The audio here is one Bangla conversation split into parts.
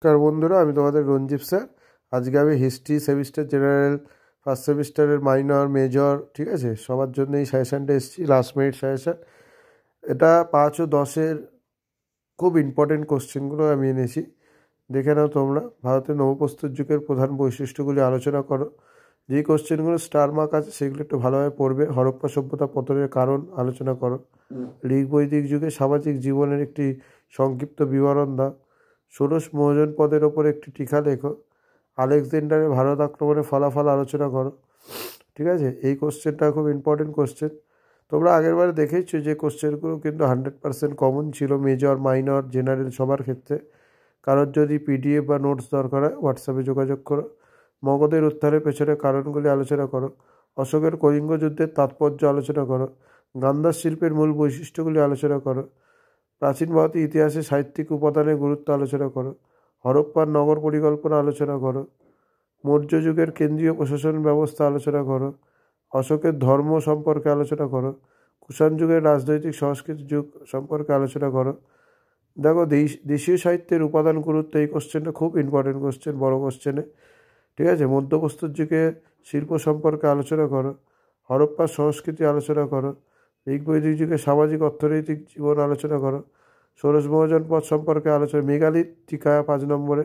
নমস্কার বন্ধুরা, আমি তোমাদের রঞ্জিত স্যার। আজকে আমি হিস্ট্রি সেমিস্টার জেনারেল ফার্স্ট সেমিস্টারের মাইনর মেজর ঠিক আছে সবার জন্য এই সাজেশানটা এসেছি, লাস্ট মিনিট সাজেশান। এটা 5 ও 10-এর খুব ইম্পর্টেন্ট কোশ্চেনগুলো আমি এনেছি, দেখে নাও তোমরা। ভারতের নবপ্রস্তর যুগের প্রধান বৈশিষ্ট্যগুলি আলোচনা করো। যেই কোশ্চেনগুলো স্টার মার্ক আছে সেগুলো একটু ভালোভাবে পড়বে। হরপ্পা সভ্যতা পতনের কারণ আলোচনা করো। ঋগ বৈদিক যুগে সামাজিক জীবনের একটি সংক্ষিপ্ত বিবরণ দাও। ষোড়শ মহাজনপদের ওপর একটি টিকা লেখো। আলেকজান্ডারের ভারত আক্রমণের ফলাফল আলোচনা করো। ঠিক আছে, এই কোশ্চেনটা খুব ইম্পর্টেন্ট কোশ্চেন। তোমরা আগেরবারে দেখেইছো যে কোশ্চেনগুলো কিন্তু 100% কমন ছিল, মেজর মাইনর জেনারেল সবার ক্ষেত্রে। কারোর যদি পিডিএফ বা নোটস দরকার হয় হোয়াটসঅ্যাপে যোগাযোগ করো। মগধের উত্থানের পেছনে কারণগুলি আলোচনা করো। অশোকের কলিঙ্গ যুদ্ধের তাৎপর্য আলোচনা করো। গান্ধার শিল্পের মূল বৈশিষ্ট্যগুলি আলোচনা করো। প্রাচীন ভারতীয় ইতিহাসে সাহিত্যিক উপাদানের গুরুত্ব আলোচনা করো। হরপ্পার নগর পরিকল্পনা আলোচনা করো। মৌর্য যুগের কেন্দ্রীয় প্রশাসন ব্যবস্থা আলোচনা করো। অশোকের ধর্ম সম্পর্কে আলোচনা করো। কুষাণ যুগের রাজনৈতিক সংস্কৃতি যুগ সম্পর্কে আলোচনা করো। দেখো, দেশীয় সাহিত্যের উপাদান গুরুত্ব, এই কোশ্চেনটা খুব ইম্পর্টেন্ট কোশ্চেন, বড় কোশ্চেনে। ঠিক আছে, মধ্যপ্রস্তর যুগে শিল্প সম্পর্কে আলোচনা করো। হরপ্পার সংস্কৃতি আলোচনা করো। ঋগ বৈদিক যুগে সামাজিক অর্থনৈতিক জীবন আলোচনা করো। ষোড়শ মহাজনপদ সম্পর্কে আলোচনা। মেগালিথ টিকা 5 নম্বরে।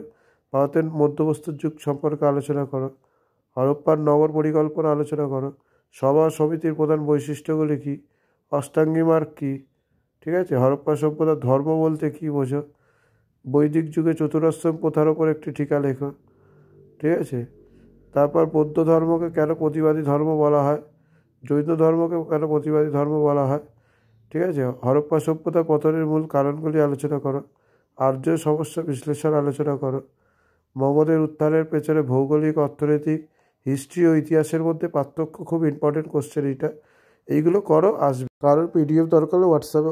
ভারতের মধ্যপ্রস্তর যুগ সম্পর্কে আলোচনা করো। হরপ্পার নগর পরিকল্পনা আলোচনা করো। সভা সমিতির প্রধান বৈশিষ্ট্যগুলি কী? অষ্টাঙ্গী মার্গ কী? ঠিক আছে, হরপ্পা সভ্যতার ধর্ম বলতে কী বোঝো? বৈদিক যুগে চতুরাশ্রম প্রথার ওপর একটি টিকা লেখো। ঠিক আছে, তারপর বৌদ্ধ ধর্মকে কেন প্রতিবাদী ধর্ম বলা হয়? জৈন ধর্মকে কেন প্রতিবাদী ধর্ম বলা হয়? ঠিক আছে, হরপ্পা সভ্যতার পতনের মূল কারণগুলি আলোচনা করো। আর্য সমস্যা বিশ্লেষণ আলোচনা করো। মগধের উত্থানের পেছনে ভৌগোলিক, অর্থনৈতিক, হিস্ট্রি ও ইতিহাসের মধ্যে পার্থক্য খুব ইম্পর্টেন্ট কোশ্চেন এইটা। এইগুলো করো, আসবে। কারোর পিডিএফ দরকার হলে হোয়াটসঅ্যাপে